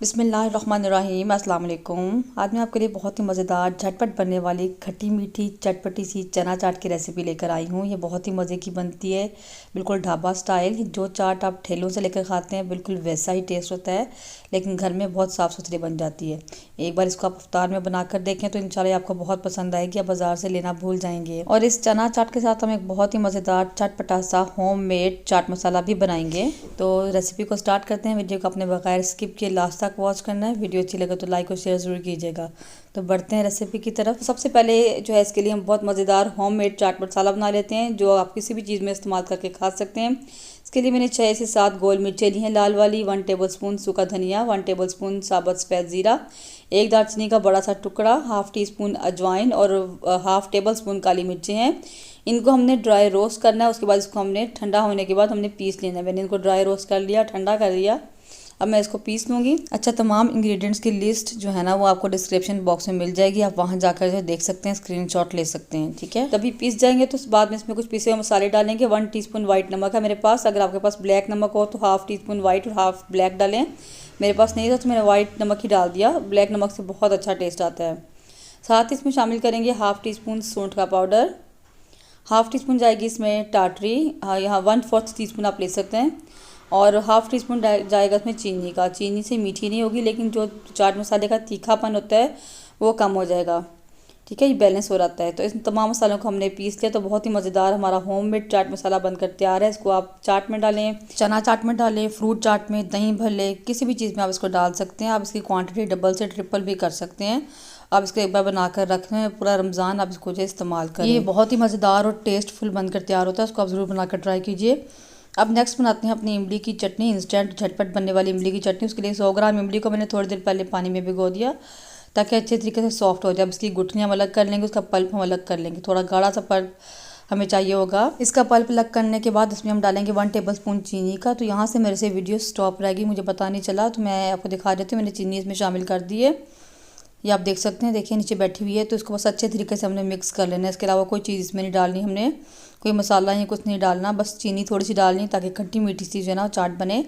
बिस्मिल्लाहिर्रहमानिर्रहीम अस्सलाम वालेकुम। आज मैं आपके लिए बहुत ही मज़ेदार झटपट बनने वाली खट्टी मीठी चटपटी सी चना चाट की रेसिपी लेकर आई हूँ। ये बहुत ही मज़े की बनती है, बिल्कुल ढाबा स्टाइल। जो चाट आप ठेलों से लेकर खाते हैं बिल्कुल वैसा ही टेस्ट होता है, लेकिन घर में बहुत साफ़ सुथरी बन जाती है। एक बार इसको आप इफ्तार में बनाकर देखें तो इंशाल्लाह आपको बहुत पसंद आएगी, आप बाज़ार से लेना भूल जाएंगे। और इस चना चाट के साथ हम एक बहुत ही मज़ेदार चटपटा सा होममेड चाट मसाला भी बनाएंगे। तो रेसिपी को स्टार्ट करते हैं। वीडियो को अपने बगैर स्किप किए लास्ट तक वॉच करना है। वीडियो अच्छी लगे तो लाइक और शेयर ज़रूर कीजिएगा। तो बढ़ते हैं रेसिपी की तरफ। सबसे पहले जो है इसके लिए हम बहुत मज़ेदार होममेड चाट मसाला बना लेते हैं, जो आप किसी भी चीज़ में इस्तेमाल करके खा सकते हैं। इसके लिए मैंने 6 से 7 गोल मिर्चें ली हैं लाल वाली, 1 टेबलस्पून सूखा धनिया, 1 टेबलस्पून साबुत सफ़ेद ज़ीरा, 1 दालचीनी का बड़ा सा टुकड़ा, हाफ़ टी स्पून अजवाइन और हाफ़ टेबल स्पून काली मिर्चें हैं। इनको हमने ड्राई रोस्ट करना है। उसके बाद इसको हमने ठंडा होने के बाद हमने पीस लेना है। मैंने इनको ड्राई रोस्ट कर लिया, ठंडा कर लिया। अब मैं इसको पीस लूँगी। अच्छा, तमाम इंग्रेडिएंट्स की लिस्ट जो है ना वो आपको डिस्क्रिप्शन बॉक्स में मिल जाएगी, आप वहाँ जाकर जो देख सकते हैं, स्क्रीनशॉट ले सकते हैं। ठीक है, तभी पीस जाएंगे तो बाद में इसमें कुछ पीसे हुए मसाले डालेंगे। 1 टीस्पून वाइट नमक है मेरे पास। अगर आपके पास ब्लैक नमक हो तो हाफ़ टी स्पून वाइट और हाफ़ ब्लैक डालें। मेरे पास नहीं था तो मैंने वाइट नमक ही डाल दिया। ब्लैक नमक से बहुत अच्छा टेस्ट आता है। साथ ही इसमें शामिल करेंगे हाफ़ टी स्पून सौंठ का पाउडर, हाफ़ टी स्पून जाएगी इसमें टाटरी, यहाँ 1/4 टीस्पून आप ले सकते हैं, और हाफ़ टी स्पून जाएगा इसमें चीनी का। चीनी से मीठी नहीं होगी, लेकिन जो चाट मसाले का तीखापन होता है वो कम हो जाएगा। ठीक है, ये बैलेंस हो जाता है। तो इन तमाम मसालों को हमने पीस लिया। तो बहुत ही मज़ेदार हमारा होममेड चाट मसाला बनकर तैयार है। इसको आप चाट में डालें, चना चाट में डालें, फ्रूट चाट में, दही भल्ले, किसी भी चीज़ में आप इसको डाल सकते हैं। आप इसकी क्वांटिटी डबल से ट्रिपल भी कर सकते हैं। आप इसको एक बार बनाकर रख लें, पूरा रमज़ान आप इसको जो इस्तेमाल करें। ये बहुत ही मज़ेदार और टेस्टफुल बनकर तैयार होता है। इसको आप ज़रूर बनाकर ट्राई कीजिए। अब नेक्स्ट बनाते हैं अपनी इमली की चटनी, इंस्टेंट झटपट बनने वाली इमली की चटनी। उसके लिए 100 ग्राम इमली को मैंने थोड़ी देर पहले पानी में भिगो दिया ताकि अच्छे तरीके से सॉफ्ट हो जाए। अब इसकी गुठलियाँ हम अलग कर लेंगे, उसका पल्प हम अलग कर लेंगे। थोड़ा गाढ़ा सा पल्प हमें चाहिए होगा। इसका पल्प अलग करने के बाद इसमें हम डालेंगे 1 टेबलस्पून चीनी का। तो यहाँ से मेरे से वीडियो स्टॉप रहेगी, मुझे पता नहीं चला, तो मैं आपको दिखा देती हूँ। मैंने चीनी इसमें शामिल कर दी है, ये आप देख सकते हैं। देखिए नीचे बैठी हुई है। तो इसको बस अच्छे तरीके से हमने मिक्स कर लेना है। इसके अलावा कोई चीज़ इसमें नहीं डालनी, हमने कोई मसाला या कुछ नहीं डालना, बस चीनी थोड़ी सी डालनी है ताकि खट्टी मीठी सी जो है ना चाट बने।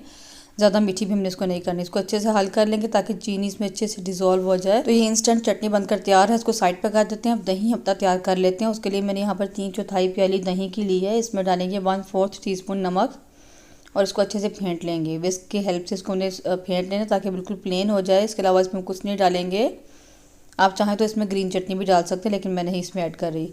ज़्यादा मीठी भी हमने इसको नहीं करनी। इसको अच्छे से हल कर लेंगे ताकि चीनी इसमें अच्छे से डिज़ोल्व हो जाए। तो ये इंस्टेंट चटनी बनकर तैयार है। इसको साइड पर कर देते हैं। अब दही अपना तैयार कर लेते हैं। उसके लिए मैंने यहाँ पर 3/4 प्याली दही की ली है। इसमें डालेंगे 1/4 टीस्पून नमक और इसको अच्छे से फेंट लेंगे। विस्क की हेल्प से इसको हमने फेंट लेना ताकि बिल्कुल प्लेन हो जाए। इसके अलावा इसमें कुछ नहीं डालेंगे। आप चाहें तो इसमें ग्रीन चटनी भी डाल सकते हैं, लेकिन मैं नहीं इसमें ऐड कर रही।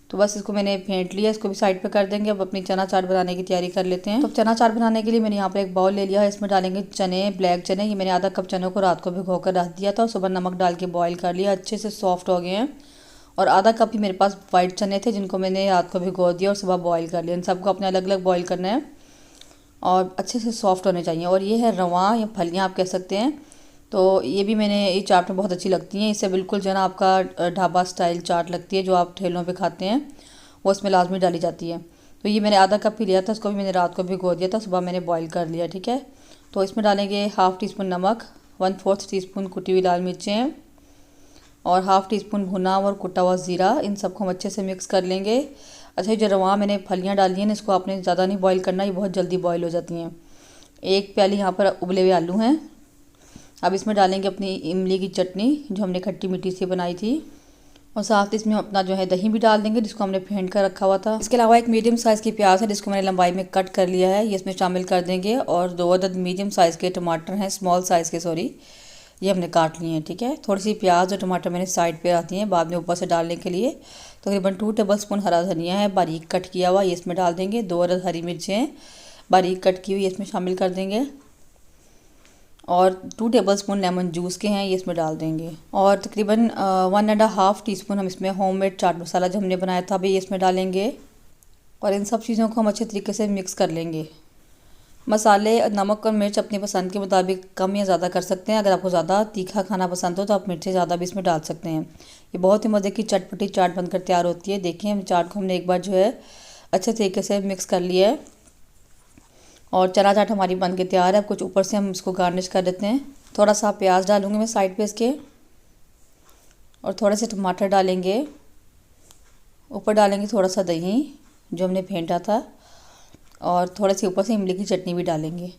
तो बस इसको मैंने फेंट लिया, इसको भी साइड पे कर देंगे। अब अपनी चना चाट बनाने की तैयारी कर लेते हैं। तो चना चाट बनाने के लिए मैंने यहाँ पर एक बाउल ले लिया है। इसमें डालेंगे चने, ब्लैक चने। ये मैंने आधा कप चनों को रात को भिगो कर रख दिया था और सुबह नमक डाल के बॉईल कर लिया, अच्छे से सॉफ्ट हो गए हैं। और आधा कप ही मेरे पास वाइट चने थे जिनको मैंने रात को भिगो दिया और सुबह बॉईल कर लिया। इन सबको अपने अलग अलग बॉईल करना है और अच्छे से सॉफ्ट होने चाहिए। और ये है रवा या फलियाँ आप कह सकते हैं। तो ये भी मैंने ये चाट में बहुत अच्छी लगती हैं। इससे बिल्कुल जो है ना आपका ढाबा स्टाइल चाट लगती है, जो आप ठेलों पे खाते हैं, वो इसमें लाजमी डाली जाती है। तो ये मैंने आधा कप ही लिया था, इसको भी मैंने रात को भिगो दिया था, सुबह मैंने बॉईल कर लिया। ठीक है, तो इसमें डालेंगे हाफ़ टी स्पून नमक, 1/4 टीस्पून कुटी हुई लाल मिर्चें और हाफ़ टी स्पून भुना और कुटा हुआ ज़ीरा। इन सबको हम अच्छे से मिक्स कर लेंगे। अच्छा, जो रवा मैंने फलियाँ डाली हैं इसको आपने ज़्यादा नहीं बॉईल करना, ये बहुत जल्दी बॉईल हो जाती हैं। 1 प्याली यहाँ पर उबले हुए आलू हैं। अब इसमें डालेंगे अपनी इमली की चटनी जो हमने खट्टी मीठी सी बनाई थी, और साथ इसमें अपना जो है दही भी डाल देंगे जिसको हमने फेंट कर रखा हुआ था। इसके अलावा एक मीडियम साइज़ की प्याज है जिसको मैंने लंबाई में कट कर लिया है, ये इसमें शामिल कर देंगे। और 2 अदद मीडियम साइज़ के टमाटर हैं, स्मॉल साइज़ के सॉरी, ये हमने काट लिए हैं। ठीक है, थोड़ी सी प्याज और टमाटर मैंने साइड पे रखती हैं बाद में ऊपर से डालने के लिए। तकरीबन 2 टेबलस्पून हरा धनिया है बारीक कट किया हुआ, ये इसमें डाल देंगे। 2 अदद हरी मिर्चें बारीक कट की हुई इसमें शामिल कर देंगे। और 2 टेबलस्पून लेमन जूस के हैं, ये इसमें डाल देंगे। और तकरीबन 1.5 टीस्पून हम इसमें होममेड चाट मसाला जो हमने बनाया था अभी इसमें डालेंगे। और इन सब चीज़ों को हम अच्छे तरीके से मिक्स कर लेंगे। मसाले, नमक और मिर्च अपनी पसंद के मुताबिक कम या ज़्यादा कर सकते हैं। अगर आपको ज़्यादा तीखा खाना पसंद हो तो आप मिर्चें ज़्यादा भी इसमें डाल सकते हैं। ये बहुत ही मज़े की चटपटी चाट बनकर तैयार होती है। देखिए चाट को हमने एक बार जो है अच्छे तरीके से मिक्स कर लिया है और चना चाट हमारी बन के तैयार है। अब कुछ ऊपर से हम इसको गार्निश कर देते हैं। थोड़ा सा प्याज डालूंगी मैं साइड पे इसके, और थोड़े से टमाटर डालेंगे। ऊपर डालेंगे थोड़ा सा दही जो हमने फेंटा था, और थोड़े से ऊपर से इमली की चटनी भी डालेंगे।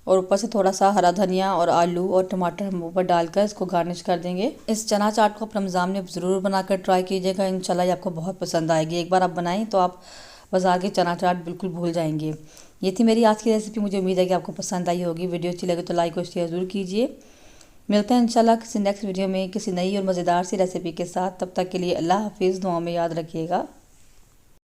और ऊपर से थोड़ा सा हरा धनिया और आलू और टमाटर हम ऊपर डालकर इसको गार्निश कर देंगे। इस चना चाट को आप रमज़ान में ज़रूर बनाकर ट्राई कीजिएगा, इंशाल्लाह ये आपको बहुत पसंद आएगी। एक बार आप बनाएं तो आप बाज़ार के चना चाट बिल्कुल भूल जाएंगे। ये थी मेरी आज की रेसिपी, मुझे उम्मीद है कि आपको पसंद आई होगी। वीडियो अच्छी लगे तो लाइक और शेयर ज़रूर कीजिए। मिलते हैं इंशाल्लाह किसी नेक्स्ट वीडियो में किसी नई और मज़ेदार सी रेसिपी के साथ। तब तक के लिए अल्लाह हाफिज़, दुआ में याद रखिएगा।